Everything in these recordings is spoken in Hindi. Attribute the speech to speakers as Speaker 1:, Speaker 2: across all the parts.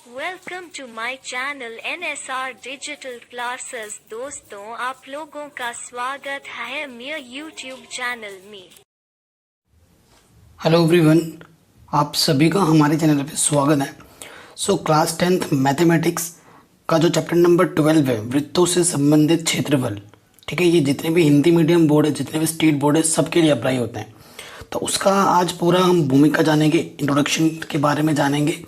Speaker 1: Welcome to my channel NSR digital classes. दोस्तों, आप लोगों का स्वागत है मेरे यूट्यूब चैनल में।
Speaker 2: हेलो एवरीवन, आप सभी का हमारे चैनल पे स्वागत है। क्लास 10th मैथमेटिक्स का जो चैप्टर नंबर 12 है, वृत्तों से संबंधित क्षेत्रफल, ठीक है। ये जितने भी हिंदी मीडियम बोर्ड है, जितने भी स्टेट बोर्ड है, सबके लिए अप्लाई होते हैं। तो उसका आज पूरा हम भूमिका जानेंगे, इंट्रोडक्शन के बारे में जानेंगे,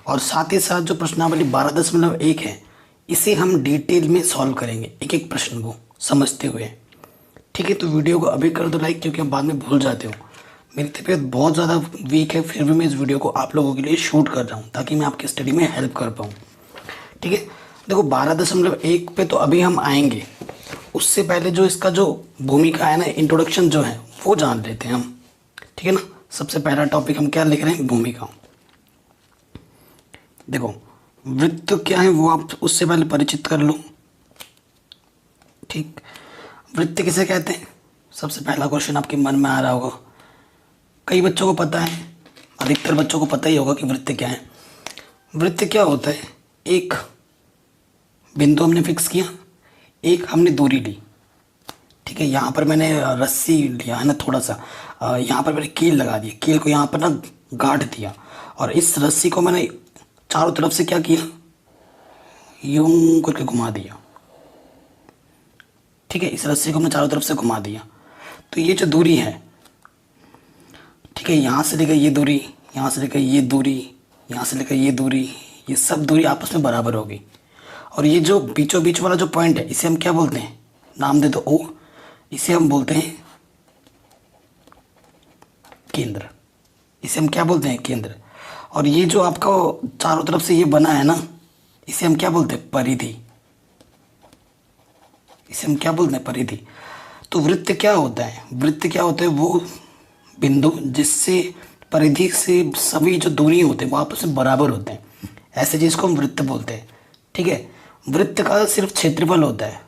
Speaker 2: और साथ ही साथ जो प्रश्नावली 12.1 है, इसे हम डिटेल में सॉल्व करेंगे, एक एक प्रश्न को समझते हुए। ठीक है, तो वीडियो को अभी कर दो लाइक, क्योंकि हम बाद में भूल जाते हो। मेरी तबीयत बहुत ज़्यादा वीक है, फिर भी मैं इस वीडियो को आप लोगों के लिए शूट कर रहा हूँ ताकि मैं आपकी स्टडी में हेल्प कर पाऊँ। ठीक है, देखो 12.1 पे तो अभी हम आएंगे। उससे पहले जो इसका जो भूमिका है ना, इंट्रोडक्शन जो है, वो जान लेते हैं हम। ठीक है ना, सबसे पहला टॉपिक हम क्या लिख रहे हैं, भूमिका। देखो, वृत्त क्या है वो आप उससे पहले परिचित कर लो। ठीक, वृत्त किसे कहते हैं, सबसे पहला क्वेश्चन आपके मन में आ रहा होगा। कई बच्चों को पता है, अधिकतर बच्चों को पता ही होगा कि वृत्त क्या है। वृत्त क्या होता है, एक बिंदु हमने फिक्स किया, एक हमने दूरी ली। ठीक है, यहाँ पर मैंने रस्सी लिया है ना, थोड़ा सा यहाँ पर मैंने कील लगा दी, कील को यहाँ पर ना गांठ दिया, और इस रस्सी को मैंने चारों तरफ से क्या किया, यूं करके घुमा दिया। ठीक है, इस रस्सी को हमने चारों तरफ से घुमा दिया। तो ये जो दूरी है, ठीक है, यहाँ से लेकर ये दूरी, यहाँ से लेकर ये दूरी, यहाँ से लेकर ये दूरी, ये सब दूरी आपस में बराबर होगी। और ये जो बीचों बीच वाला जो पॉइंट है, इसे हम क्या बोलते हैं, नाम दे दो ओ, इसे हम बोलते हैं केंद्र। इसे हम क्या बोलते हैं, केंद्र। और ये जो आपका चारों तरफ से ये बना है ना, इसे हम क्या बोलते हैं, परिधि। इसे हम क्या बोलते हैं, परिधि। तो वृत्त क्या होता है, वृत्त क्या होता है, वो बिंदु जिससे परिधि से सभी जो दूरी होते हैं वो आपस में बराबर होते हैं, ऐसे चीज़ को हम वृत्त बोलते हैं। ठीक है, वृत्त का सिर्फ क्षेत्रफल होता है।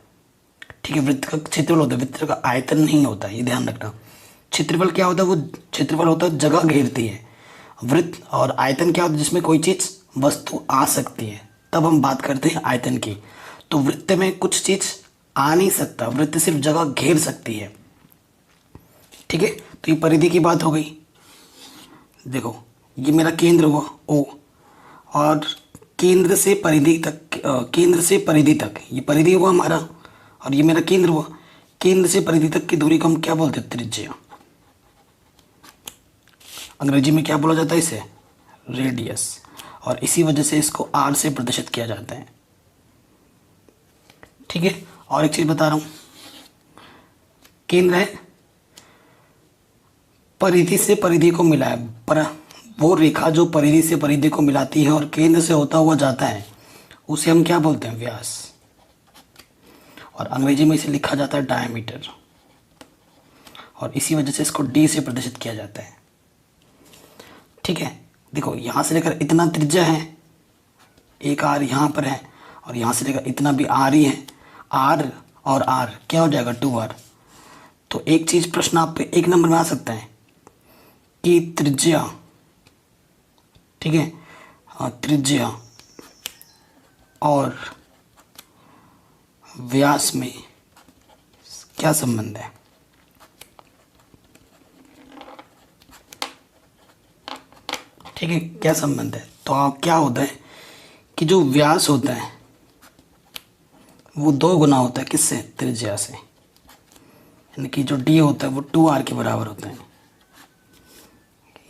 Speaker 2: ठीक है, वृत्त का क्षेत्रफल होता है, वृत्त का आयतन नहीं होता है, ये ध्यान रखना। क्षेत्रफल क्या होता है, वो क्षेत्रफल होता है जगह घेरती है। वृत्त और आयतन क्या होता है, जिसमें कोई चीज़ वस्तु आ सकती है, तब हम बात करते हैं आयतन की। तो वृत्त में कुछ चीज़ आ नहीं सकता, वृत्त सिर्फ जगह घेर सकती है। ठीक है, तो ये परिधि की बात हो गई। देखो, ये मेरा केंद्र हुआ ओ, और केंद्र से परिधि तक, केंद्र से परिधि तक ये परिधि हुआ हमारा, और ये मेरा केंद्र हुआ। केंद्र से परिधि तक की दूरी को हम क्या बोलते हैं, त्रिज्या। अंग्रेजी में क्या बोला जाता है इसे, रेडियस। और इसी वजह से इसको आर से प्रदर्शित किया जाता है। ठीक है, और एक चीज़ बता रहा हूँ, केंद्र है, परिधि से परिधि को मिला है, पर वो रेखा जो परिधि से परिधि को मिलाती है और केंद्र से होता हुआ जाता है, उसे हम क्या बोलते हैं, व्यास। और अंग्रेजी में इसे लिखा जाता है डायमीटर, और इसी वजह से इसको डी से प्रदर्शित किया जाता है। ठीक है, देखो यहाँ से लेकर इतना त्रिज्या है, एक आर यहाँ पर है, और यहाँ से लेकर इतना भी आर ही है। आर और आर क्या हो जाएगा, 2r। तो एक चीज़ प्रश्न आप पे 1 नंबर में आ सकता है कि त्रिज्या, ठीक है, हाँ, त्रिज्या और व्यास में क्या संबंध है। ठीक है, क्या संबंध है, तो आप क्या होता है कि जो व्यास होता है वो 2 गुना होता है, किससे, त्रिज्या से। यानी कि जो डी होता है वो 2r के बराबर होता है।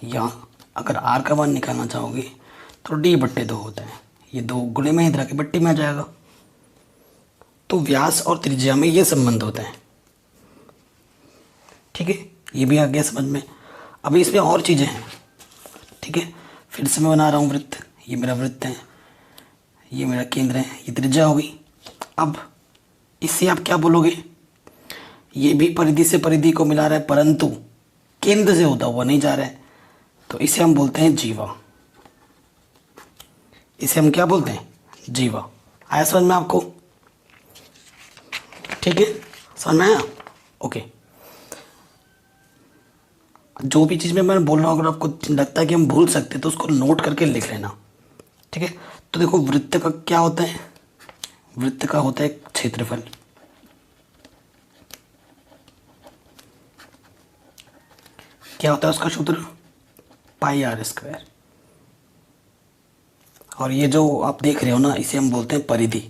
Speaker 2: या अगर r का मान निकालना चाहोगे तो d/2 होता है, ये 2 गुणे में इधर के बट्टी में आ जाएगा। तो व्यास और त्रिज्या में ये संबंध होता है। ठीक है, ये भी आ गया समझ में। अभी इसमें और चीज़ें हैं। ठीक है, फिर से मैं बना रहा हूँ वृत्त, ये मेरा वृत्त है, ये मेरा केंद्र है, ये त्रिज्या हो गई। अब इससे आप क्या बोलोगे, ये भी परिधि से परिधि को मिला रहा है, परंतु केंद्र से होता हुआ नहीं जा रहा है, तो इसे हम बोलते हैं जीवा। इसे हम क्या बोलते हैं, जीवा। आया समझ में आपको, ठीक है, समझ में आया, ओके। जो भी चीज़ में मैं बोल रहा हूँ, अगर आपको लगता है कि हम भूल सकते हैं तो उसको नोट करके लिख लेना। ठीक है, तो देखो वृत्त का क्या होता है, वृत्त का होता है क्षेत्रफल। क्या होता है उसका सूत्र, पाई आर स्क्वायर। और ये जो आप देख रहे हो ना, इसे हम बोलते हैं परिधि,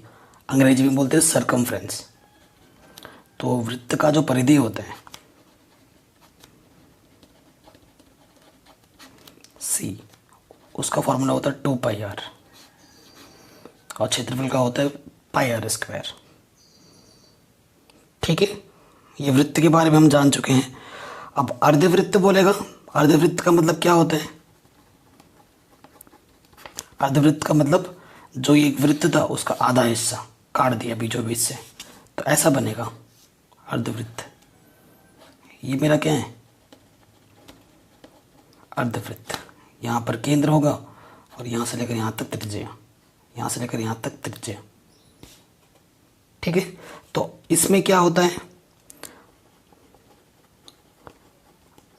Speaker 2: अंग्रेजी में बोलते हैं सरकमफ्रेंस। तो वृत्त का जो परिधि होता है सी, उसका फॉर्मूला होता है 2 पाई आर, और क्षेत्रफल का होता है पाई आर स्क्वायर। ठीक है, ये वृत्त के बारे में हम जान चुके हैं। अब अर्धवृत्त बोलेगा, अर्धवृत्त का मतलब क्या होता है, अर्धवृत्त का मतलब जो ये वृत्त था उसका आधा हिस्सा काट दिया बीचों बीच से, तो ऐसा बनेगा अर्धवृत्त। ये मेरा क्या है, अर्धवृत्त। यहाँ पर केंद्र होगा और यहाँ से लेकर यहाँ तक त्रिज्या, यहाँ से लेकर यहाँ तक त्रिज्या। ठीक है, तो इसमें क्या होता है,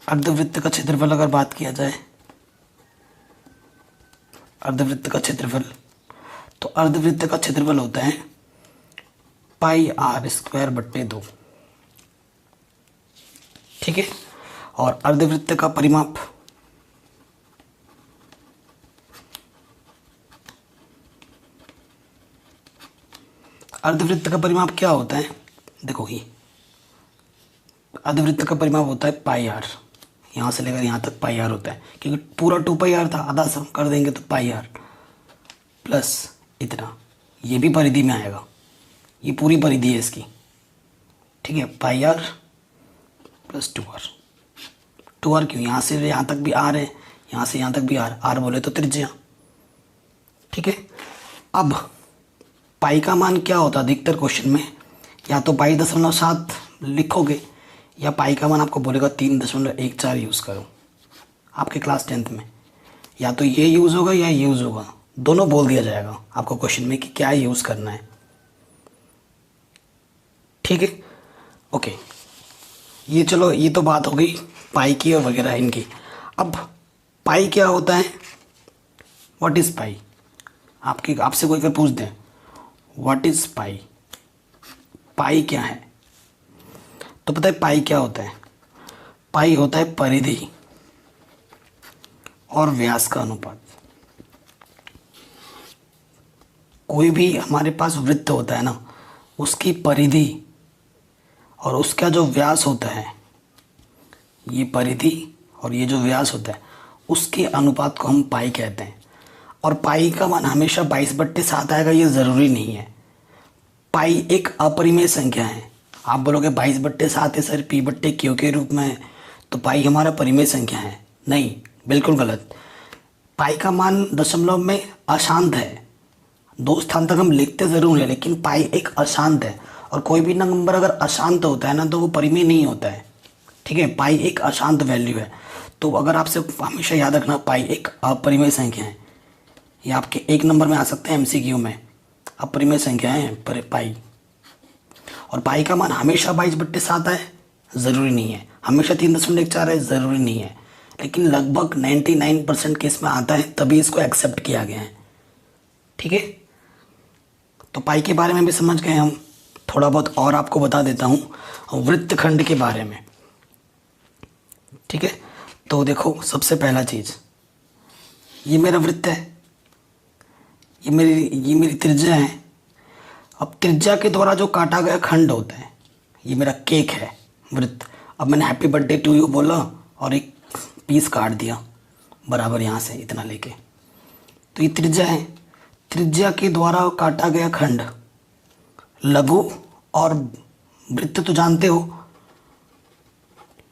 Speaker 2: अर्धवृत्त का क्षेत्रफल अगर बात किया जाए, अर्धवृत्त का क्षेत्रफल, तो अर्धवृत्त का क्षेत्रफल होता है पाई आर स्क्वायर बट्टे 2। ठीक है, और अर्धवृत्त का परिमाप, अर्धवृत्त का परिमाप क्या होता है, देखो ही अर्धवृत्त का परिमाप होता है पाई आर, यहाँ से लेकर यहाँ तक पाई आर होता है, क्योंकि पूरा 2 पाई आर था, आधा सम कर देंगे तो पाई आर प्लस इतना, ये भी परिधि में आएगा, ये पूरी परिधि है इसकी। ठीक है, पाई आर प्लस 2 आर। 2 आर क्यों, यहाँ से यहाँ तक भी आर है, यहाँ से यहाँ तक भी आर, आर बोले तो त्रिज्या। ठीक है, अब पाई का मान क्या होता है अधिकतर क्वेश्चन में, या तो पाई 0.7 लिखोगे, या पाई का मान आपको बोलेगा 3.14 यूज़ करो आपके क्लास 10th में, या तो ये यूज़ होगा या यूज़ होगा, दोनों बोल दिया जाएगा आपको क्वेश्चन में कि क्या यूज़ करना है। ठीक है, ओके, ये चलो, ये तो बात हो गई पाई की और वगैरह इनकी। अब पाई क्या होता है, व्हाट इज़ पाई, आपसे कोई अगर पूछ दें व्हाट इज़ पाई, पाई क्या है, तो पता है पाई क्या होता है, पाई होता है परिधि और व्यास का अनुपात। कोई भी हमारे पास वृत्त होता है ना, उसकी परिधि और उसका जो व्यास होता है, ये परिधि और ये जो व्यास होता है, उसके अनुपात को हम पाई कहते हैं। और पाई का मान हमेशा 22/7 आएगा ये ज़रूरी नहीं है। पाई एक अपरिमेय संख्या है। आप बोलोगे 22/7 है सर P/Q के रूप में है, तो पाई हमारा परिमेय संख्या है, नहीं, बिल्कुल गलत। पाई का मान दशमलव में अशांत है, 2 स्थान तक हम लिखते ज़रूर हैं, लेकिन पाई एक अशांत है, और कोई भी नंबर अगर अशांत होता है ना तो वो परिमेय नहीं होता है। ठीक है, पाई एक अशांत वैल्यू है। तो अगर आपसे हमेशा याद रखना, पाई एक अपरिमेय संख्या है, ये आपके 1 नंबर में आ सकते हैं MCQ में, अपरिमेय संख्या है पर पाई। और पाई का मान हमेशा 22/7 है, ज़रूरी नहीं है, हमेशा 3.4 है, ज़रूरी नहीं है, लेकिन लगभग 99% केस में आता है, तभी इसको एक्सेप्ट किया गया है। ठीक है, तो पाई के बारे में भी समझ गए हम। थोड़ा बहुत और आपको बता देता हूँ वृत्तखंड के बारे में। ठीक है, तो देखो सबसे पहला चीज़, ये मेरा वृत्त है, ये मेरी त्रिज्या है। अब त्रिज्या के द्वारा जो काटा गया खंड होता है, ये मेरा केक है वृत्त। अब मैंने हैप्पी बर्थडे टू यू बोला और एक पीस काट दिया बराबर यहाँ से इतना लेके, तो ये त्रिज्या है। त्रिज्या के द्वारा काटा गया खंड, लघु और वृत्त तो जानते हो,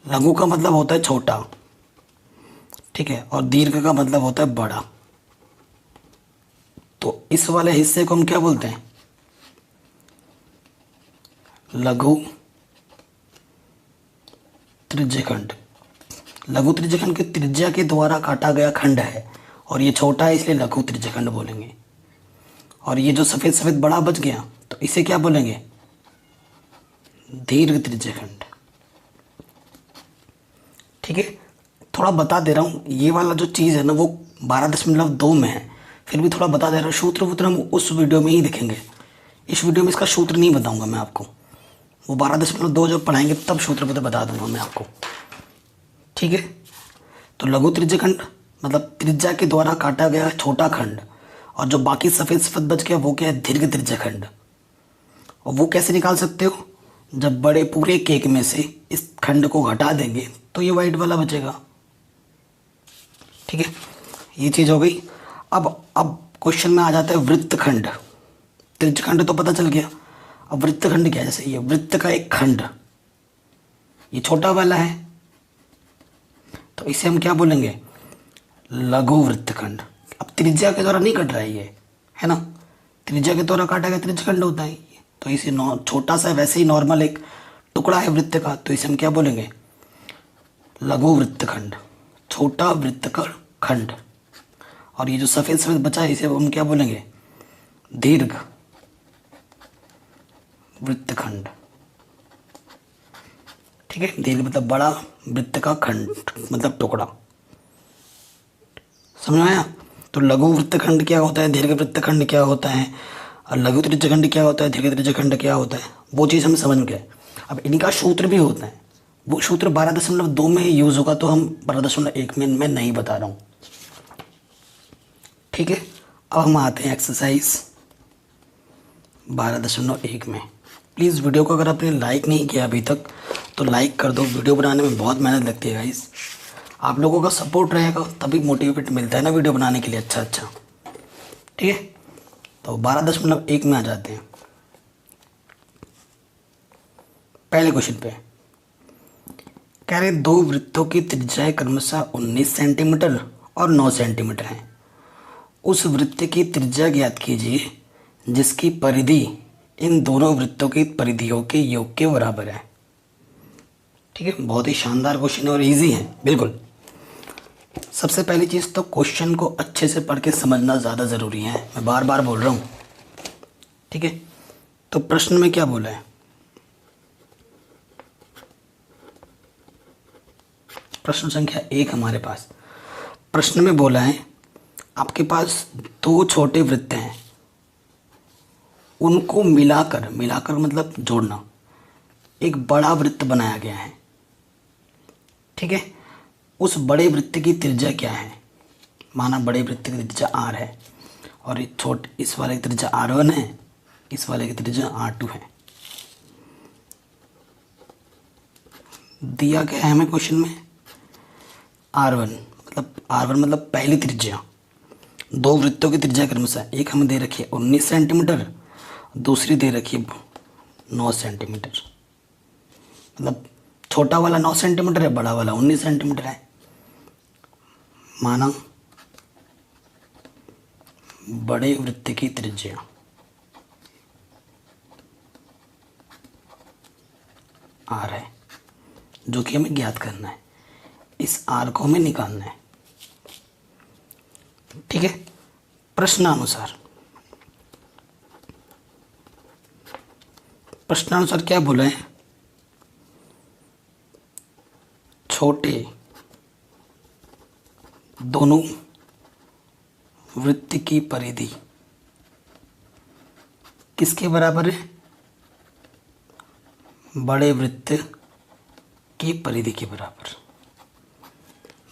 Speaker 2: लघु का मतलब होता है छोटा, ठीक है, और दीर्घ का मतलब होता है बड़ा। तो इस वाले हिस्से को हम क्या बोलते हैं, लघु त्रिज्यखंड। लघु त्रिज्यखंड के त्रिज्या के द्वारा काटा गया खंड है, और ये छोटा है इसलिए लघु त्रिज्यखंड बोलेंगे। और ये जो सफ़ेद सफ़ेद बड़ा बच गया तो इसे क्या बोलेंगे, दीर्घ त्रिज्यखंड। ठीक है, थोड़ा बता दे रहा हूँ, ये वाला जो चीज़ है ना वो 12.2 में है, फिर भी थोड़ा बता दे रहा हूँ। सूत्र वूत्र हम उस वीडियो में ही देखेंगे, इस वीडियो में इसका सूत्र नहीं बताऊंगा मैं आपको। वो 12.2 जब पढ़ाएंगे तब सूत्र वूत्र बता दूंगा मैं आपको, ठीक है। तो लघु त्रिज्यखंड मतलब त्रिज्या के द्वारा काटा गया छोटा खंड, और जो बाकी सफ़ेद सफ़ेद बच गया वो क्या है, दीर्घ त्रिज्यखंड। और वो कैसे निकाल सकते हो, जब बड़े पूरे केक में से इस खंड को घटा देंगे तो ये वाइट वाला बचेगा, ठीक है। ये चीज़ हो गई। अब क्वेश्चन में आ जाता है वृत्तखंड। त्रिज्यखंड तो पता चल गया, अब वृत्तखंड क्या है, जैसे ये वृत्त का एक खंड, ये छोटा वाला है तो इसे हम क्या बोलेंगे, लघु वृत्तखंड। अब त्रिज्या के द्वारा नहीं कट रहा है ये, है ना, त्रिज्या के द्वारा काटा गया त्रिज्यखंड होता है। तो इसे छोटा सा वैसे ही नॉर्मल एक टुकड़ा है वृत्त का, तो इसे हम क्या बोलेंगे, लघु वृत्तखंड, छोटा वृत्त का खंड। और ये जो सफ़ेद सफ़ेद बचा है इसे हम क्या बोलेंगे, दीर्घ वृत्तखंड, ठीक है। दीर्घ मतलब बड़ा, वृत्त का खंड मतलब टुकड़ा, समझ में आया। तो लघु वृत्तखंड क्या होता है, दीर्घ वृत्तखंड क्या होता है, और लघु त्रिज्यखंड क्या होता है, दीर्घ त्रिज्यखंड क्या होता है, वो चीज़ हम समझ गए। अब इनका सूत्र भी होता है, वो सूत्र 12.2 में ही यूज़ होगा, तो हम 12.1 में मैं नहीं बता रहा हूँ, ठीक है। अब हम आते हैं एक्सरसाइज 12.1 में। प्लीज़ वीडियो को अगर आपने लाइक नहीं किया अभी तक तो लाइक कर दो, वीडियो बनाने में बहुत मेहनत लगती है गाइस, आप लोगों का सपोर्ट रहेगा तभी मोटिवेट मिलता है ना वीडियो बनाने के लिए अच्छा, ठीक है। तो 12.1 में आ जाते हैं। पहले क्वेश्चन पे कह रहे दो वृत्तों की त्रिज्याएं क्रमशः 19 सेंटीमीटर और 9 सेंटीमीटर हैं। उस वृत्त की त्रिज्या ज्ञात कीजिए जिसकी परिधि इन दोनों वृत्तों की परिधियों के योग के बराबर है, ठीक है। बहुत ही शानदार क्वेश्चन है और इजी है बिल्कुल। सबसे पहली चीज़ तो क्वेश्चन को अच्छे से पढ़ के समझना ज़्यादा ज़रूरी है, मैं बार बार बोल रहा हूँ, ठीक है। तो प्रश्न में क्या बोला है, प्रश्न संख्या 1 हमारे पास। प्रश्न में बोला है आपके पास दो छोटे वृत्त हैं, उनको मिलाकर मतलब जोड़ना एक बड़ा वृत्त बनाया गया है, ठीक है। उस बड़े वृत्त की त्रिज्या क्या है, माना बड़े वृत्त की त्रिज्या r है और इस वाले की त्रिज्या r1 है, इस वाले की त्रिज्या r2 है। दिया गया है हमें क्वेश्चन में r1 मतलब पहली त्रिज्या, दो वृत्तों की त्रिज्या क्रमशः एक हमें दे रखी है 19 सेंटीमीटर, दूसरी दे रखी है 9 सेंटीमीटर। मतलब छोटा वाला 9 सेंटीमीटर है, बड़ा वाला 19 सेंटीमीटर है। माना बड़े वृत्त की त्रिज्या r है जो कि हमें ज्ञात करना है, इस r को हमें निकालना है, ठीक है। प्रश्नानुसार क्या बोला है, छोटे दोनों वृत्त की परिधि किसके बराबर है, बड़े वृत्त की परिधि के बराबर।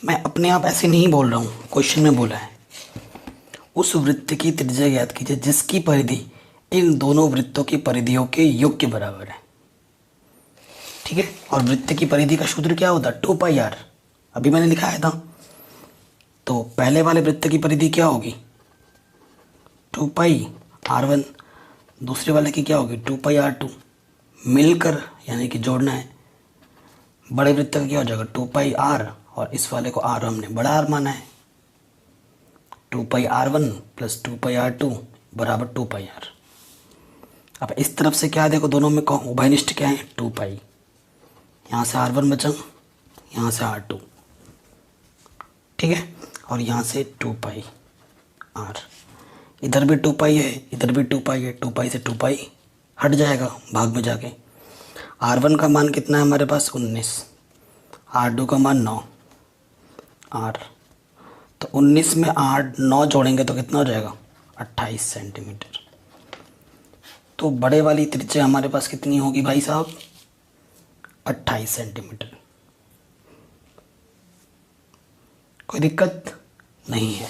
Speaker 2: मैं अपने आप ऐसे नहीं बोल रहा हूँ, क्वेश्चन में बोला है उस वृत्त की त्रिज्या ज्ञात कीजिए जिसकी परिधि इन दोनों वृत्तों की परिधियों के योग के बराबर है, ठीक है। और वृत्त की परिधि का सूत्र क्या होता है, 2πr, अभी मैंने लिखाया था। तो पहले वाले वृत्त की परिधि क्या होगी, 2πr1, दूसरे वाले की क्या होगी 2πr2, मिलकर यानी कि जोड़ना है। बड़े वृत्त का क्या हो जाएगा 2πr, और इस वाले को r हमने बड़ा r माना है, 2πr1 + 2πr2 बराबर 2πr। अब इस तरफ से क्या देखो, दोनों में उभयनिष्ठ क्या है 2π, यहाँ से r1 बचा, यहाँ से r2, ठीक है। और यहाँ से 2πr, इधर भी 2π है, इधर भी 2π है, 2π से 2π हट जाएगा भाग में जाके। r1 का मान कितना है हमारे पास 19, r2 का मान 9 r, तो 19 में 8 9 जोड़ेंगे तो कितना हो जाएगा 28 सेंटीमीटर। तो बड़े वाली त्रिज्या हमारे पास कितनी होगी भाई साहब 28 सेंटीमीटर। कोई दिक्कत नहीं है,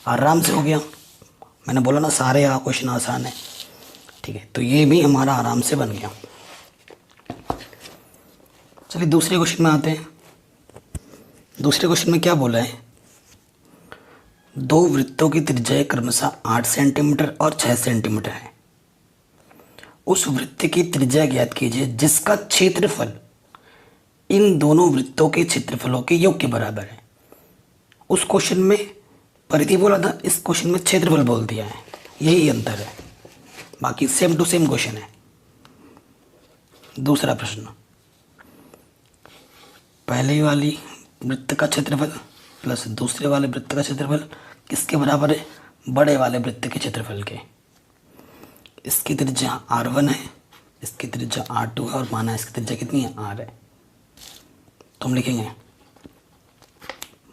Speaker 2: आराम से हो गया। मैंने बोला ना सारे क्वेश्चन आसान है। ठीक है, तो ये भी हमारा आराम से बन गया। चलिए दूसरे क्वेश्चन में आते हैं। दूसरे क्वेश्चन में क्या बोला है, दो वृत्तों की त्रिज्या क्रमशः 8 सेंटीमीटर और 6 सेंटीमीटर है। उस वृत्त की त्रिज्या ज्ञात कीजिए जिसका क्षेत्रफल इन दोनों वृत्तों के क्षेत्रफलों के योग के बराबर है। उस क्वेश्चन में परिधि बोला था, इस क्वेश्चन में क्षेत्रफल बोल दिया है, यही अंतर है, बाकी सेम टू सेम क्वेश्चन है। दूसरा प्रश्न, पहले वाली वृत्त का क्षेत्रफल प्लस दूसरे वाले वृत्त का क्षेत्रफल किसके बराबर है, बड़े वाले वृत्त के क्षेत्रफल के। इसकी त्रिज्या R1 है, इसकी त्रिज्या R2 है और माना इसकी त्रिज्या कितनी है R है। तो हम लिखेंगे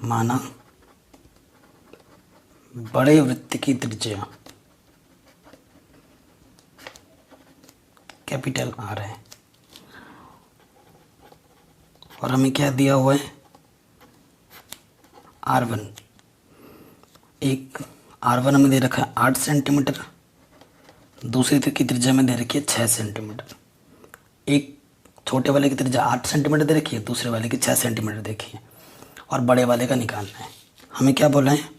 Speaker 2: माना बड़े वृत्त की त्रिज्या कैपिटल R है और हमें क्या दिया हुआ है R1। एक R1 हमें दे रखा है 8 सेंटीमीटर, दूसरी की त्रिज्या में दे रखी है 6 सेंटीमीटर। एक छोटे वाले की त्रिज्या 8 सेंटीमीटर दे रखी है, दूसरे वाले की 6 सेंटीमीटर देखी है और बड़े वाले का निकालना है। हमें क्या बोला है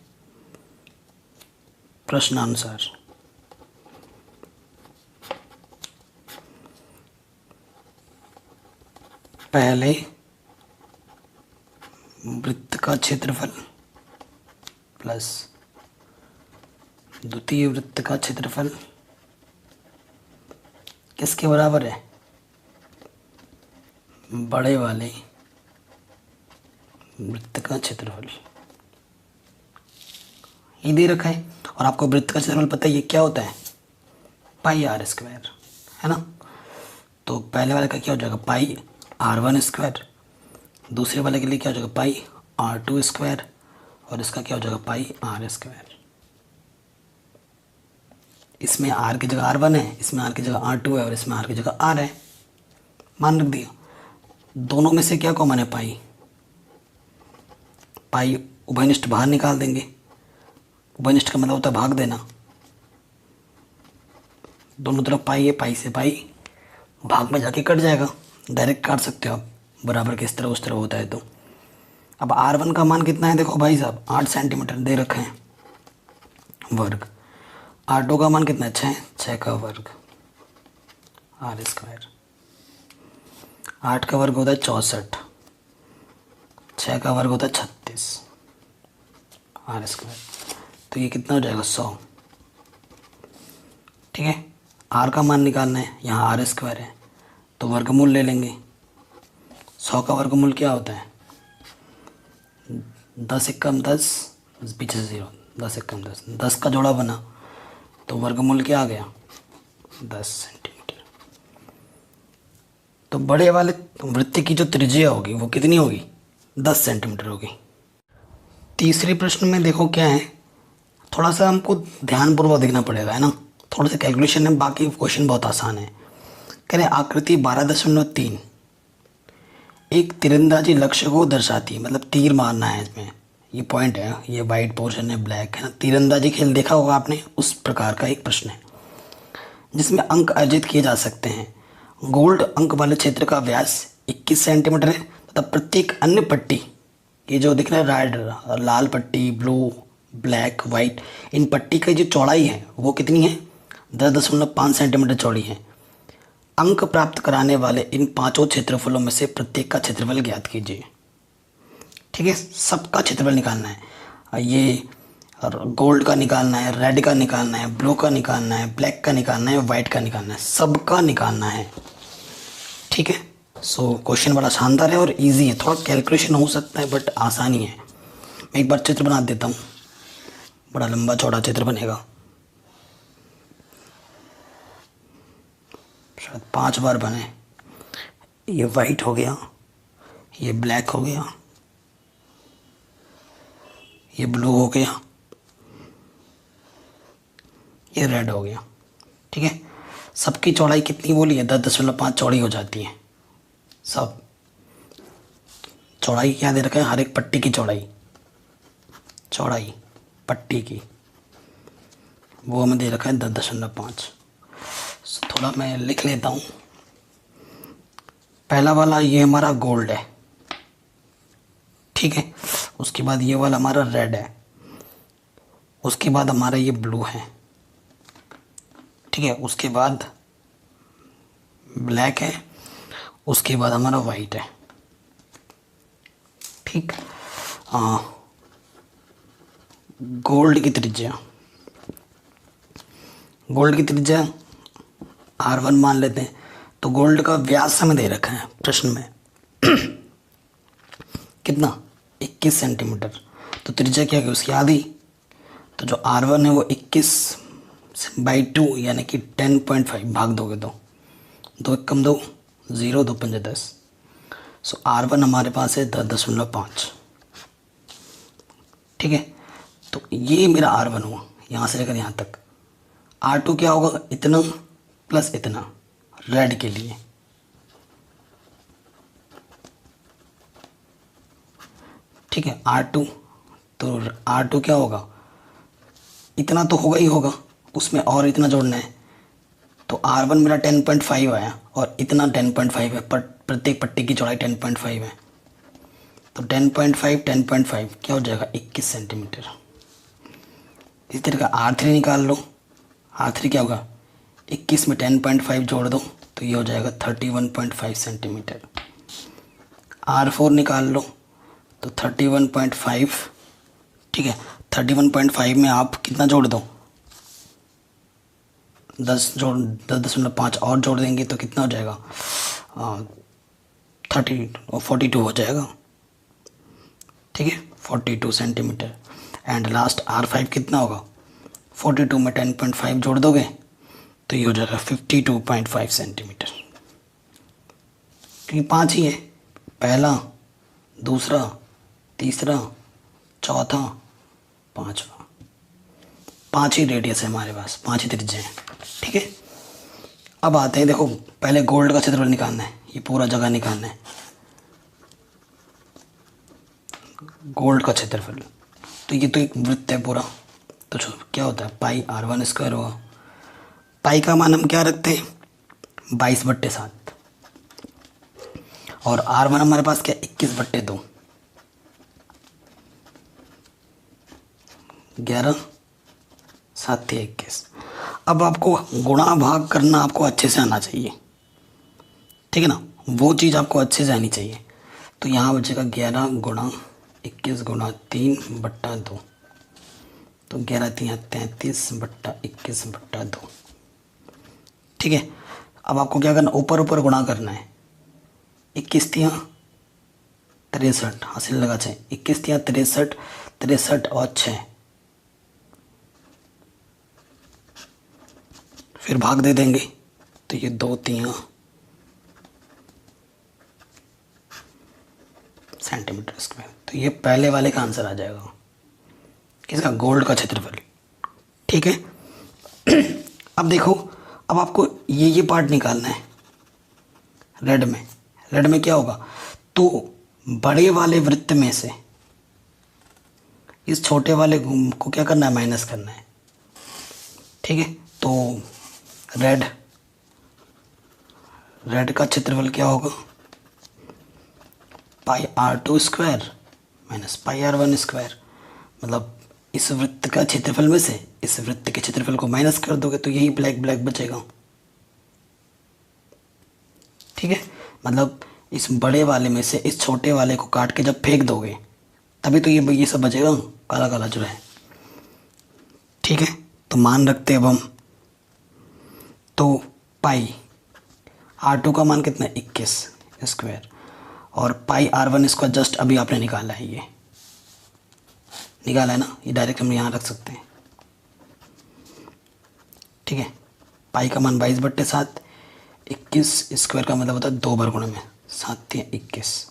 Speaker 2: प्रश्नानुसार, पहले वृत्त का क्षेत्रफल प्लस द्वितीय वृत्त का क्षेत्रफल किसके बराबर है, बड़े वाले वृत्त का क्षेत्रफल। ये दे रखा है और आपको वृत्त का क्षेत्रफल पता है ये क्या होता है पाई R स्क्वायर, है ना। तो पहले वाले का क्या हो जाएगा पाई R1 स्क्वायर, दूसरे वाले के लिए क्या हो जाएगा पाई R2 स्क्वायर और इसका क्या हो जाएगा पाई R स्क्वायर। इसमें R की जगह R1 है, इसमें R की जगह R2 है और इसमें R की जगह R है, मान रख दिया। दोनों में से क्या कॉमन है पाई, पाई उभयनिष्ठ बाहर निकाल देंगे, उभयनिष्ठ का मतलब होता है भाग देना, दोनों तरफ पाई है, पाई से पाई भाग में जाके कट जाएगा, डायरेक्ट काट सकते हो आप, बराबर किस तरह उस तरह होता है। तो अब R1 का मान कितना है देखो भाई साहब 8 सेंटीमीटर दे रखे हैं वर्ग, R2 का मान कितना है 6 का वर्ग R स्क्वायर, 8 का वर्ग होता है 64, 6 का वर्ग होता है 36 R स्क्वायर। तो ये कितना हो जाएगा 100। ठीक है, R का मान निकालना है, यहाँ R स्क्वायर है तो वर्गमूल ले लेंगे। 100 का वर्गमूल क्या होता है 10 एकम 10, पीछे से 0, 10 एकम 10, 10 का जोड़ा बना तो वर्गमूल क्या आ गया 10 सेंटीमीटर। तो बड़े वाले वृत्त की जो त्रिज्या होगी वो कितनी होगी 10 सेंटीमीटर होगी। तीसरे प्रश्न में देखो क्या है, थोड़ा सा हमको ध्यानपूर्वक देखना पड़ेगा, है ना, थोड़ा सा कैलकुलेशन है, बाकी क्वेश्चन बहुत आसान है। कह रहे आकृति 12.3 एक तीरंदाजी लक्ष्य को दर्शाती है, मतलब तीर मारना है इसमें, ये पॉइंट है, ये वाइट पोर्शन है, ब्लैक है ना, तीरंदाजी खेल देखा होगा आपने, उस प्रकार का एक प्रश्न है जिसमें अंक अर्जित किए जा सकते हैं। गोल्ड अंक वाले क्षेत्र का व्यास 21 सेंटीमीटर है तथा प्रत्येक अन्य पट्टी, ये जो दिख रहा है रेड लाल पट्टी, ब्लू, ब्लैक, वाइट, इन पट्टी की जो चौड़ाई है वो कितनी है 10.5 सेंटीमीटर चौड़ी है। अंक प्राप्त कराने वाले इन पांचों क्षेत्रफलों में से प्रत्येक का क्षेत्रफल ज्ञात कीजिए। ठीक है, सबका क्षेत्रफल निकालना है, ये गोल्ड का निकालना है, रेड का निकालना है, ब्लू का निकालना है, ब्लैक का निकालना है, वाइट का निकालना है, सबका निकालना है। ठीक है, सो क्वेश्चन बड़ा शानदार है और इजी है, थोड़ा कैलकुलेशन हो सकता है बट आसानी है। मैं एक बार चित्र बना देता हूँ, बड़ा लंबा चौड़ा चित्र बनेगा, शायद 5 बार बने। ये वाइट हो गया, ये ब्लैक हो गया, ये ब्लू हो गया, ये रेड हो गया। ठीक है, सबकी चौड़ाई कितनी बोली है? 10.5 चौड़ी हो जाती है सब। चौड़ाई क्या दे रखा है? हर एक पट्टी की चौड़ाई पट्टी की वो हमें दे रखा है 10.5। थोड़ा मैं लिख लेता हूँ। पहला वाला ये हमारा गोल्ड है, ठीक है। उसके बाद ये वाला हमारा रेड है, उसके बाद हमारा ये ब्लू है, ठीक है। उसके बाद ब्लैक है, उसके बाद हमारा वाइट है, ठीक। गोल्ड की त्रिज्या R1 मान लेते हैं। तो गोल्ड का व्यास हमें दे रखा है प्रश्न में कितना? 21 सेंटीमीटर। तो त्रिज्या क्या है उसकी? आधी। तो जो R1 है वो 21/2 यानी कि 10.5 भाग दोगे तो 2 एकम 2, 0 2 पंजे 10। सो R1 हमारे पास है 10.5, ठीक है। तो ये मेरा R1 हुआ, यहाँ से लेकर यहाँ तक। R2 क्या होगा? इतना प्लस इतना, रेड के लिए, ठीक है। R2 तो R2 क्या होगा? इतना तो होगा ही होगा, उसमें और इतना जोड़ना है। तो R1 मेरा 10.5 आया और इतना 10.5 है, पर प्रत्येक पट्टी की चौड़ाई 10.5 है। तो 10.5 क्या हो जाएगा? 21 सेंटीमीटर। इस तरह का R3 निकाल लो। R3 क्या होगा? 21 में 10.5 जोड़ दो तो ये हो जाएगा 31.5 सेंटीमीटर। R4 निकाल लो तो 31.5, ठीक है। 31.5 में आप कितना जोड़ दो? 10.5 और जोड़ देंगे तो कितना हो जाएगा? 42 हो जाएगा, ठीक है। 42 सेंटीमीटर। एंड लास्ट R5 कितना होगा? 42 में 10.5 जोड़ दोगे तो ये हो जाएगा 52.5 सेंटीमीटर। क्योंकि 5 ही है, पहला, दूसरा, तीसरा, चौथा, पांचवा, 5 ही रेडियस है हमारे पास, 5 ही त्रिज्या है, ठीक है। अब आते हैं, देखो पहले गोल्ड का क्षेत्रफल निकालना है, ये पूरा जगह निकालना है गोल्ड का क्षेत्रफल। तो ये तो एक वृत्त है पूरा, तो क्या होता है? पाई R1² होगा। पाई का मान हम क्या रखते हैं? 22/7। और R1 हमारे पास क्या? 21/2, 11 7 21। अब आपको गुणा भाग करना आपको अच्छे से आना चाहिए, ठीक है ना, वो चीज़ आपको अच्छे से आनी चाहिए। तो यहाँ बचेगा 11 गुणा 21 गुणा 3/2, तो 11 3 33/21/2, ठीक है। अब आपको क्या करना? ऊपर ऊपर गुणा करना है। 21 3 63, हासिल लगा 6, 21 3 63, 63 और 6, फिर भाग दे देंगे तो ये 2 3 सेंटीमीटर स्क्वायर। तो ये पहले वाले का आंसर आ जाएगा, किसका? गोल्ड का क्षेत्रफल, ठीक है। अब देखो, अब आपको ये पार्ट निकालना है रेड में क्या होगा? तो बड़े वाले वृत्त में से इस छोटे वाले को क्या करना है? माइनस करना है, ठीक है। तो रेड का क्षेत्रफल क्या होगा? पाई R2² माइनस पाई R1²। मतलब इस वृत्त का क्षेत्रफल में से इस वृत्त के क्षेत्रफल को माइनस कर दोगे तो यही ब्लैक ब्लैक बचेगा, ठीक है। मतलब इस बड़े वाले में से इस छोटे वाले को काट के जब फेंक दोगे तभी तो ये सब बचेगा, काला काला जो है, ठीक है। तो मान रखते हैं अब हम, तो पाई R2 का मान कितना है? 21²। और पाई R1 इसको जस्ट अभी आपने निकाला है, ये निकाला है ना, ये डायरेक्ट हम यहाँ रख सकते हैं, ठीक है। पाई का मान 22/7, 21² का मतलब होता है 2 बार गुणा में, 7 3 21,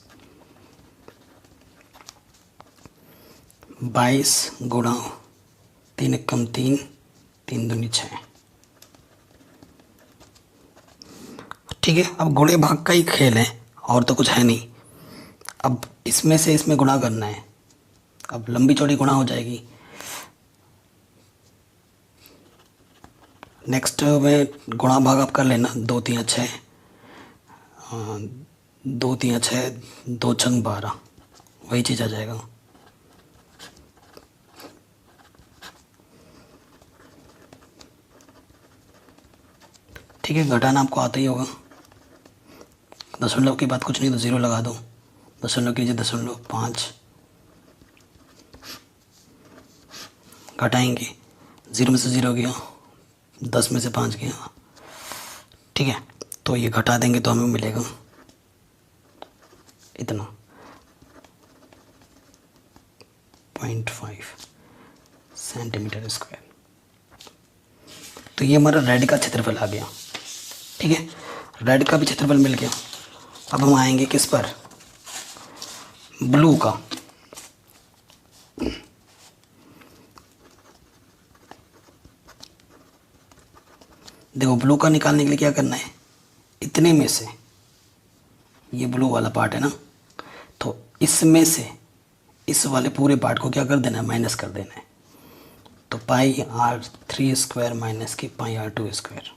Speaker 2: 22 गुणा 3 एकम 3, 3 दूनी 6। ठीक है, अब गुणे भाग का ही खेल है और तो कुछ है नहीं। अब इसमें से इसमें गुणा करना है। अब लंबी चौड़ी गुणा हो जाएगी। नेक्स्ट में गुणा भाग आप कर लेना। 2 3 6, 2 3 6, 2 छंग 12, वही चीज़ आ जाएगा। ठीक है, घटाना आपको आता ही होगा। दशमलव की बात कुछ नहीं तो 0 लगा दो। दशमलव कीजिए 0.5, घटाएंगे 0 में से 0 गया, 10 में से 5 गया। ठीक है, तो ये घटा देंगे तो हमें मिलेगा इतना 0.5 सेंटीमीटर स्क्वायर। तो ये हमारा रेड का क्षेत्रफल आ गया। ठीक है, रेड का भी क्षेत्रफल मिल गया। अब हम आएंगे किस पर, ब्लू का। देखो ब्लू का निकालने के लिए क्या करना है, इतने में से ये ब्लू वाला पार्ट है ना, तो इसमें से इस वाले पूरे पार्ट को क्या कर देना है, माइनस कर देना है। तो πr3 स्क्वायर माइनस की πr2 स्क्वायर।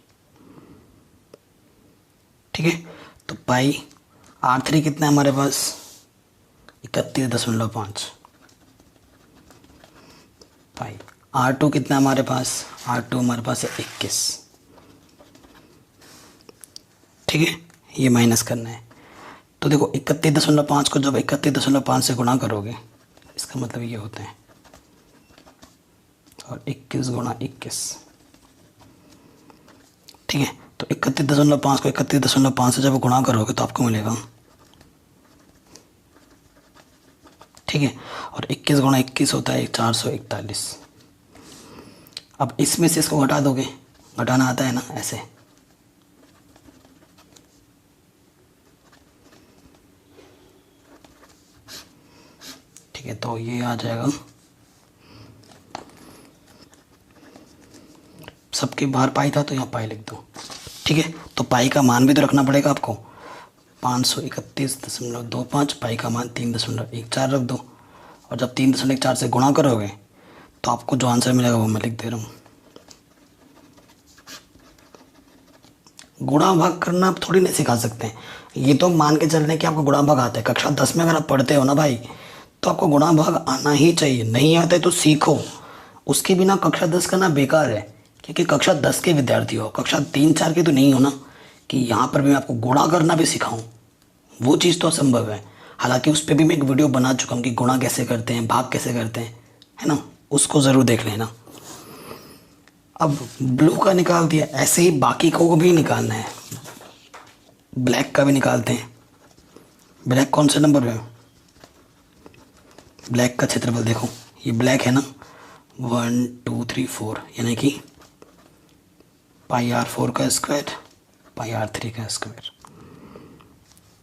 Speaker 2: ठीक है, तो πr3 कितना है हमारे पास, 31.5। πr2 कितना है हमारे पास, r2 हमारे पास है 21। ठीक है, ये माइनस करना है। तो देखो 31.5 को जब 31.5 से गुणा करोगे, इसका मतलब ये होता है, और 21 गुणा 21। ठीक है, तो 31.5 को 31.5 से जब गुणा करोगे तो आपको मिलेगा। ठीक है, और 21 गुणा 21 होता है 441। अब इसमें से इसको घटा दोगे, घटाना आता है ना ऐसे। ठीक है, तो ये आ जाएगा, सबके बाहर पाई था तो यहाँ पाई लिख दो। ठीक है, तो पाई का मान भी तो रखना पड़ेगा आपको, 531.25। पाई का मान 3.14 रख दो, और जब 3.4 से गुणा करोगे तो आपको जो आंसर मिलेगा वो मैं लिख दे रहा हूँ। गुणा भाग करना आप थोड़ी नहीं सिखा सकते हैं, ये तो मान के चल रहे हैं कि आपको गुणा भाग आता है। कक्षा 10 में अगर आप पढ़ते हो ना भाई, तो आपको गुणा भाग आना ही चाहिए। नहीं आता है तो सीखो, उसके बिना कक्षा 10 करना बेकार है। क्योंकि कक्षा 10 के विद्यार्थी हो, कक्षा 3 4 के तो नहीं हो ना, कि यहाँ पर भी मैं आपको गुणा करना भी सिखाऊं, वो चीज़ तो असंभव है। हालांकि उस पर भी मैं एक वीडियो बना चुका हूँ कि गुणा कैसे करते हैं, भाग कैसे करते हैं, है ना, उसको ज़रूर देख लेना। अब ब्लू का निकाल दिया, ऐसे ही बाकी को भी निकालना है। ब्लैक का भी निकालते हैं। ब्लैक कौन से नंबर पे है, ब्लैक का क्षेत्रफल देखो, ये ब्लैक है ना, 1 2 3 4, यानी कि πr4 का स्क्वायर, πr3 का स्क्वायर।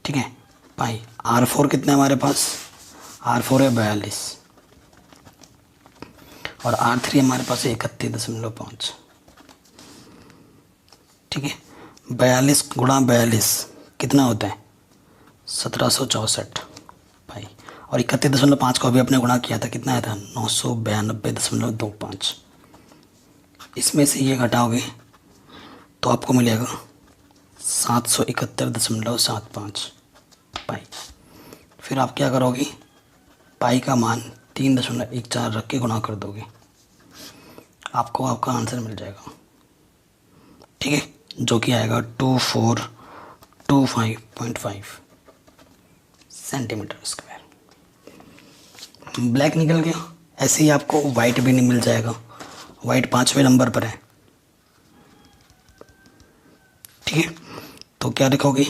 Speaker 2: ठीक है, πr4 कितना है हमारे पास, r4 है 42, और r3 हमारे पास है 31.5। ठीक है, 42 गुणा 42 कितना होता है, 1764 पाई, और 31.5 को अभी अपने गुणा किया था, कितना आया था, 992.25। इसमें से ये घटाओगे तो आपको मिलेगा 771.75 पाई। फिर आप क्या करोगे, पाई का मान 3.14 रख के गुणा कर दोगे, आपको आपका आंसर मिल जाएगा। ठीक है, जो कि आएगा 2425.5 सेंटीमीटर स्क्वायर। ब्लैक निकल गया। ऐसे ही आपको वाइट भी नहीं मिल जाएगा, वाइट 5वें नंबर पर है। ठीक है, तो क्या लिखोगे,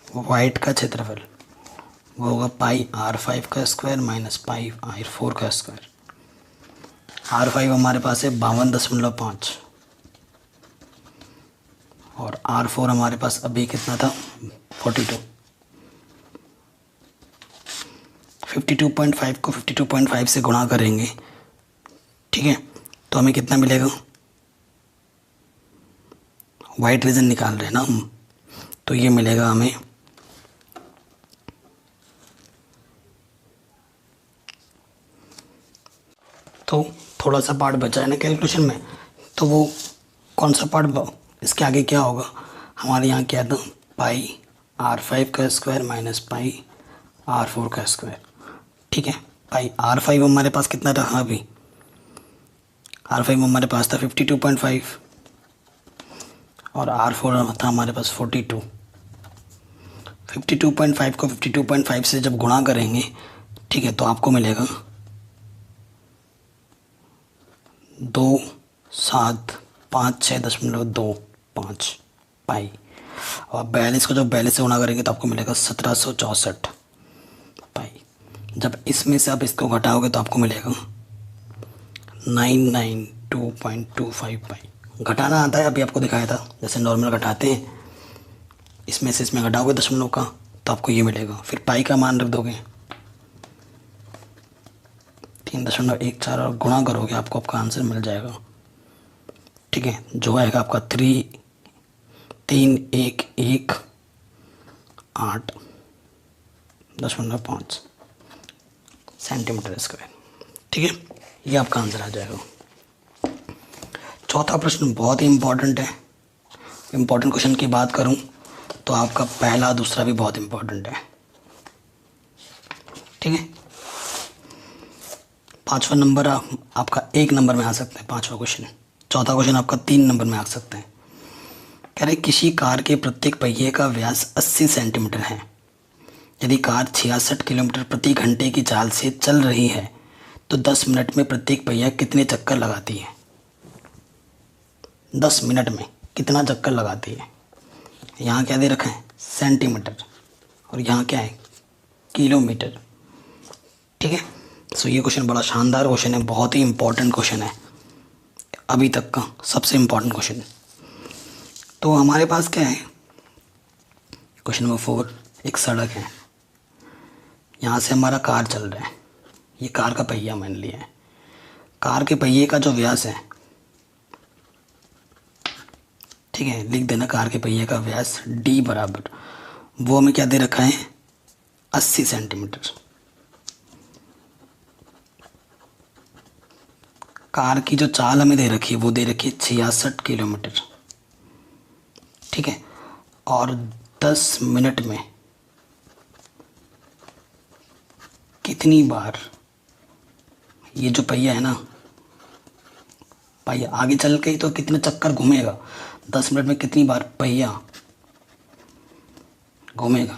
Speaker 2: वाइट का क्षेत्रफल वो होगा πr5 का स्क्वायर माइनस πr4 का स्क्वायर। r5 हमारे पास है 52.5, और r4 हमारे पास अभी कितना था, 42। 52.5 को 52.5 से गुणा करेंगे, ठीक है, तो हमें कितना मिलेगा। वाइट रीजन निकाल रहे हैं ना हम, तो ये मिलेगा हमें तो थोड़ा सा पार्ट बचा है ना कैलकुलेशन में, तो वो कौन सा पार्ट, इसके आगे क्या होगा, हमारे यहाँ क्या था, पाई R5 का स्क्वायर माइनस पाई R4 का स्क्वायर, ठीक है। पाई R5 हमारे पास कितना रहा अभी, R5 हमारे पास था 52.5 और R4 था हमारे पास 42। 52.5 को 52.5 से जब गुणा करेंगे, ठीक है, तो आपको मिलेगा 2756.25 पाई, और 42 को जब 42 से गुणा करेंगे तो आपको मिलेगा 1764 पाई। जब इसमें से आप इसको घटाओगे तो आपको मिलेगा 992.25 पाई। घटाना आता है, अभी आपको दिखाया था जैसे नॉर्मल घटाते हैं, इसमें से इसमें घटाओगे दशमलव का तो आपको ये मिलेगा। फिर पाई का मान रख दोगे 3.14 और गुणा करोगे आपको आपका आंसर मिल जाएगा, ठीक है, जो आएगा आपका 3118.5 सेंटीमीटर स्क्वायर, ठीक है, ये आपका आंसर आ जाएगा। चौथा प्रश्न बहुत ही इम्पोर्टेंट है। इम्पोर्टेंट क्वेश्चन की बात करूं तो आपका पहला दूसरा भी बहुत इम्पोर्टेंट है, ठीक है। पाँचवा नंबर आपका 1 नंबर में आ सकता है, पाँचवा क्वेश्चन। चौथा क्वेश्चन आपका 3 नंबर में आ सकता है। कह रहे किसी कार के प्रत्येक पहिए का व्यास 80 सेंटीमीटर है। यदि कार 66 किलोमीटर प्रति घंटे की चाल से चल रही है तो 10 मिनट में प्रत्येक पहिया कितने चक्कर लगाती है। 10 मिनट में कितना चक्कर लगाती है। यहाँ क्या दे रखा है, सेंटीमीटर, और यहाँ क्या है, किलोमीटर, ठीक है। सो ये क्वेश्चन बड़ा शानदार क्वेश्चन है, बहुत ही इम्पोर्टेंट क्वेश्चन है, अभी तक का सबसे इम्पोर्टेंट क्वेश्चन। तो हमारे पास क्या है, क्वेश्चन नंबर 4, एक सड़क है, यहाँ से हमारा कार चल रहा है, ये कार का पहिया मान लिया है। कार के पहिए का जो व्यास है, ठीक है, लिख देना कार के पहिए का व्यास D बराबर, वो हमें क्या दे रखा है, 80 सेंटीमीटर। कार की जो चाल हमें दे रखी है वो दे रखी है 66 किलोमीटर, ठीक है, और 10 मिनट में कितनी बार ये जो पहिया है ना, पहिया आगे चल के तो कितने चक्कर घूमेगा, 10 मिनट में कितनी बार पहिया घूमेगा,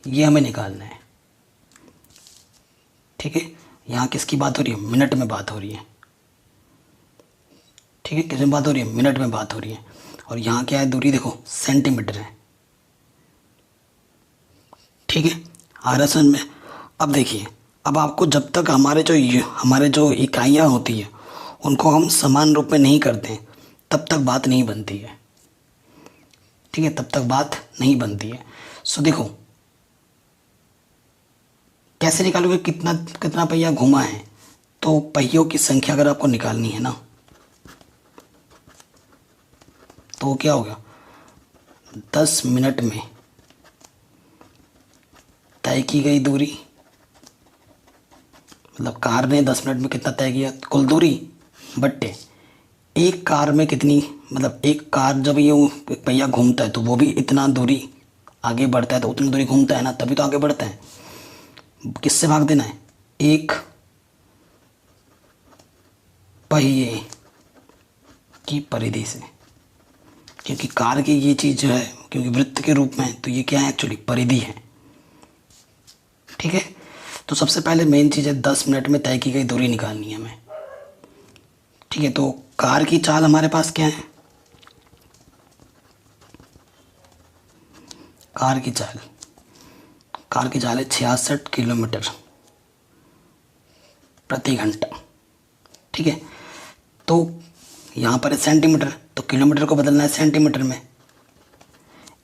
Speaker 2: ये हमें निकालना है, ठीक है। यहाँ किसकी बात हो रही है, मिनट में बात हो रही है, ठीक है, किस में बात हो रही है, मिनट में बात हो रही है। और यहाँ क्या है, दूरी देखो सेंटीमीटर है, ठीक है, आरएसएन में। अब देखिए, अब आपको जब तक हमारे जो इकाइयाँ होती है उनको हम समान रूप में नहीं करते तब तक बात नहीं बनती है, ठीक है, तब तक बात नहीं बनती है। सो देखो कैसे निकालोगे, कितना कितना पहिया घूमा है, तो पहियों की संख्या अगर आपको निकालनी है ना, तो वो क्या होगा, 10 मिनट में तय की गई दूरी, मतलब कार ने 10 मिनट में कितना तय किया कुल दूरी, बट्टे एक कार में कितनी, मतलब एक कार जब ये पहिया घूमता है तो वो भी इतना दूरी आगे बढ़ता है, तो उतनी दूरी घूमता है ना, तभी तो आगे बढ़ता है। किससे भाग देना है, एक पहिए की परिधि से, क्योंकि कार की ये चीज़ जो है, क्योंकि वृत्त के रूप में है, तो ये क्या है, एक्चुअली परिधि है, ठीक है। तो सबसे पहले मेन चीज़ है 10 मिनट में तय की गई दूरी निकालनी है हमें, ठीक है। तो कार की चाल हमारे पास क्या है, कार की चाल है 66 किलोमीटर प्रति घंटा, ठीक है। तो यहाँ पर है सेंटीमीटर, तो किलोमीटर को बदलना है सेंटीमीटर में।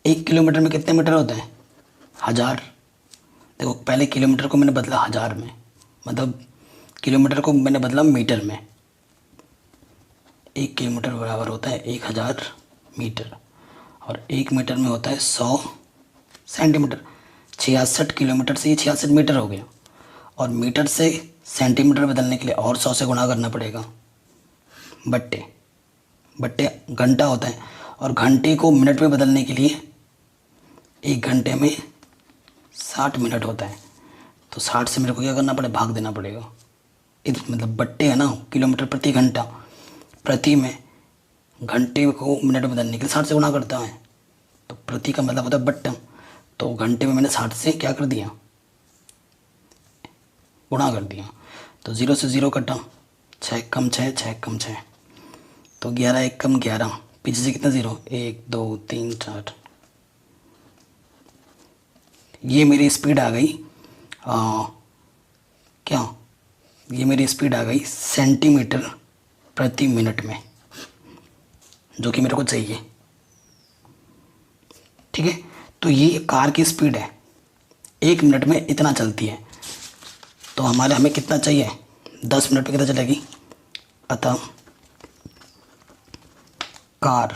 Speaker 2: 1 किलोमीटर में कितने मीटर होते हैं, 1000, देखो पहले किलोमीटर को मैंने बदला हज़ार में, मतलब किलोमीटर को मैंने बदला मीटर में। 1 किलोमीटर बराबर होता है 1000 मीटर, और 1 मीटर में होता है 100 सेंटीमीटर। 66 किलोमीटर से ये 66 मीटर हो गया, और मीटर से सेंटीमीटर बदलने के लिए और 100 से गुणा करना पड़ेगा। बट्टे बट्टे घंटा होता है, और घंटे को मिनट में बदलने के लिए 1 घंटे में 60 मिनट होता है, तो 60 से मेरे को क्या करना पड़ेगा, भाग देना पड़ेगा। मतलब बट्टे है ना, किलोमीटर प्रति घंटा, प्रति में घंटे को मिनट में बदलने के लिए 60 से गुणा करता है, तो प्रति का मतलब होता है बट्टा। तो घंटे में मैंने 60 से क्या कर दिया, गुणा कर दिया, तो 0 से 0 कटा, 6 कम 6, 6 कम 6, तो 11 1 कम 11, पीछे से कितना 0, 1 2 3 4। ये मेरी स्पीड आ गई क्या, ये मेरी स्पीड आ गई सेंटीमीटर प्रति मिनट में, जो कि मेरे को चाहिए। ठीक है, तो ये कार की स्पीड है, 1 मिनट में इतना चलती है, तो हमें कितना चाहिए, 10 मिनट में कितना चलेगी। अतः कार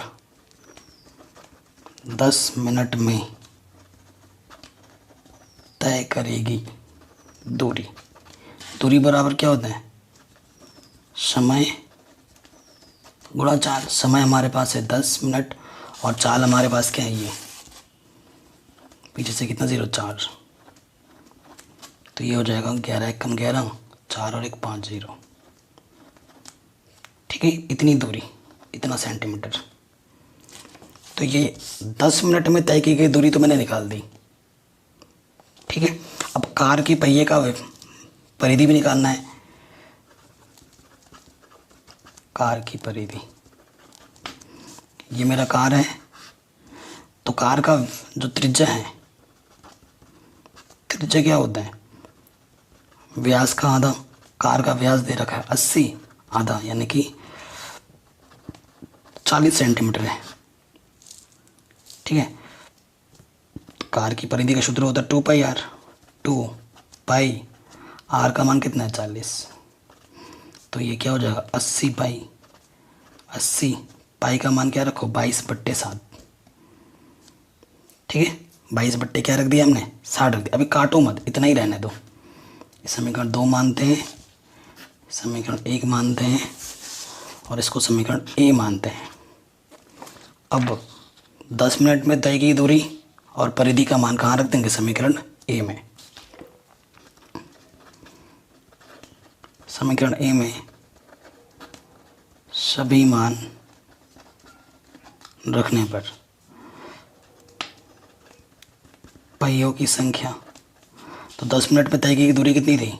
Speaker 2: 10 मिनट में तय करेगी दूरी। दूरी बराबर क्या होता है, समय गुणा चाल। समय हमारे पास है 10 मिनट, और चाल हमारे पास क्या है, ये पीछे से कितना 0 4, तो ये हो जाएगा 11 1 कम 11, 4 और 1 5 0। ठीक है, इतनी दूरी, इतना सेंटीमीटर। तो ये 10 मिनट में तय की गई दूरी तो मैंने निकाल दी। ठीक है, अब कार की पहिए का परिधि भी निकालना है। कार की परिधि, ये मेरा कार है, तो कार का जो त्रिज्या है, त्रिज्या क्या होता है, व्यास का आधा। कार का व्यास दे रखा है 80, आधा यानी कि 40 सेंटीमीटर है। ठीक है, कार की परिधि का सूत्र होता है 2 पाई आर। 2 पाई आर का मान कितना है, 40, तो ये क्या हो जाएगा 80 पाई। 80 पाई का मान क्या रखो, 22/7। ठीक है, 22 बट्टे क्या रख दिया हमने, 60 रख दिया। अभी काटो मत, इतना ही रहने दो। समीकरण 2 मानते हैं, समीकरण 1 मानते हैं, और इसको समीकरण ए मानते हैं। अब 10 मिनट में तय की दूरी और परिधि का मान कहाँ रख देंगे, समीकरण ए में। समीकरण ए में सभी मान रखने पर पहियों की संख्या, तो 10 मिनट में तय की दूरी कितनी थी,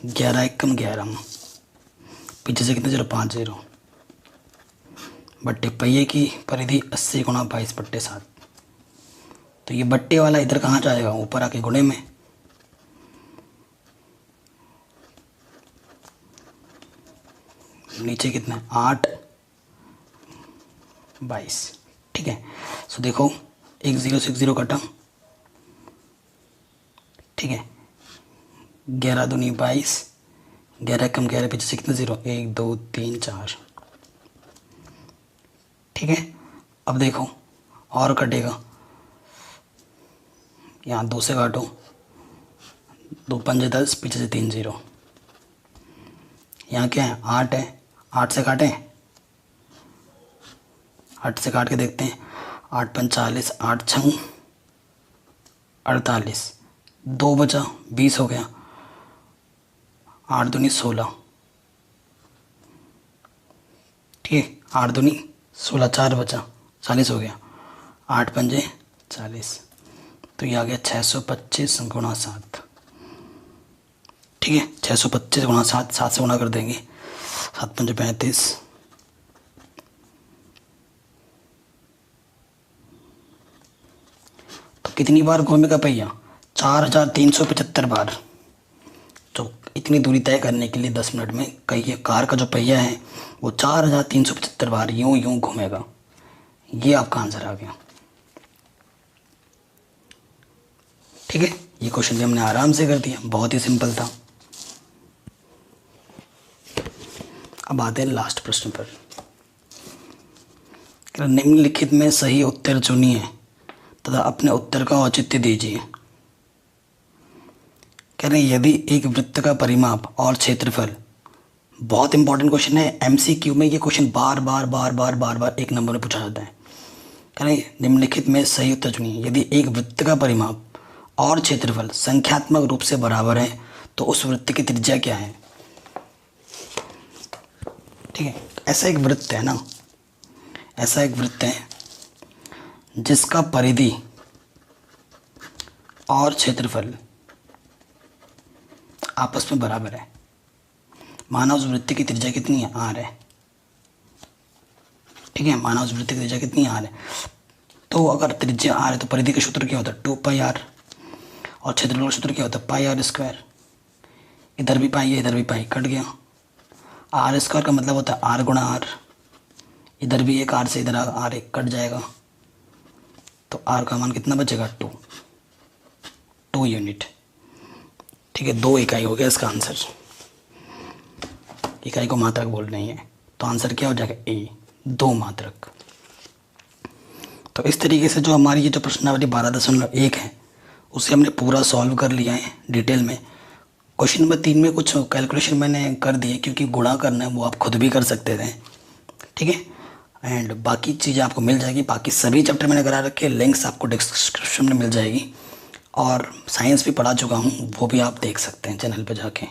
Speaker 2: 11 1 कम 11, पीछे से कितने 0 5 0, बट्टे पहिए की परिधि 80 गुणा 22/7। तो ये बट्टे वाला इधर कहाँ जाएगा, ऊपर आके गुणे में। नीचे कितना है 8 22। ठीक है, सो देखो 1 0 से 1 0 कटा। ठीक है, 11 दूनी 22, 11 कम 11, पीछे से कितना 0 1 2 3 4। ठीक है, अब देखो और कटेगा, यहाँ 2 से काटो, 2 पंजे 10, पीछे से 3 0। यहाँ क्या है 8 है, 8 से काटें, 8 से काट के देखते हैं, 8 पंच 40, 8 छंग 48, 2 बचा 20 हो गया, 8 दूनी 16। ठीक है, 8 दूनी 16, 4 बचा 40 हो गया, 8 पंजे 40, तो ये आ गया 625 गुणा 7। ठीक है, 625 गुणा 7, 7 से गुणा कर देंगे, 7 पंजे 35, तो कितनी बार घूमेगा पहिया, 4375 बार। तो इतनी दूरी तय करने के लिए 10 मिनट में कहिए कार का जो पहिया है वो 4375 बार यूं यूं घूमेगा। ये आपका आंसर आ गया। ठीक है, ये क्वेश्चन भी हमने आराम से कर दिया, बहुत ही सिंपल था। अब आते हैं लास्ट प्रश्न पर। निम्नलिखित में सही उत्तर चुनिए तथा अपने उत्तर का औचित्य दीजिए। कह रहे हैं यदि एक वृत्त का परिमाप और क्षेत्रफल, बहुत इंपॉर्टेंट क्वेश्चन है, एमसीक्यू में ये क्वेश्चन बार बार बार बार बार बार एक नंबर में पूछा जाता है। कह रहे हैं निम्नलिखित में सही उत्तर चुनिए। यदि एक वृत्त का परिमाप और क्षेत्रफल संख्यात्मक रूप से बराबर है तो उस वृत्त की त्रिज्या क्या है। ठीक है, ऐसा एक वृत्त है ना, ऐसा एक वृत्त है जिसका परिधि और क्षेत्रफल आपस में बराबर है। माना उस वृत्त की त्रिज्या कितनी है, आर है। ठीक है, माना उस वृत्त की त्रिज्या कितनी आर है, तो अगर त्रिज्या आर है तो परिधि का सूत्र क्या होता है, 2πr, और क्षेत्रफल का सूत्र क्या होता है, πr²। इधर भी पाई है, इधर भी पाई, कट गया। r² का मतलब होता है r गुणा r, इधर भी एक r से इधर r एक कट जाएगा, तो r का मान कितना बचेगा, 2 यूनिट। ठीक है, 2 इकाई हो गया इसका आंसर। इकाई को मात्रक बोल रही है, तो आंसर क्या हो जाएगा, ए, 2 मात्रक। तो इस तरीके से जो हमारी ये जो प्रश्नावली 12.1 है उसे हमने पूरा सॉल्व कर लिया है डिटेल में। क्वेश्चन नंबर 3 में कुछ कैलकुलेशन मैंने कर दिए, क्योंकि गुणा करना है वो आप खुद भी कर सकते थे। ठीक है, एंड बाकी चीज़ें आपको मिल जाएगी, बाकी सभी चैप्टर मैंने करा रखे, लिंक्स आपको डिस्क्रिप्शन में मिल जाएगी। और साइंस भी पढ़ा चुका हूँ, वो भी आप देख सकते हैं चैनल पर जाके।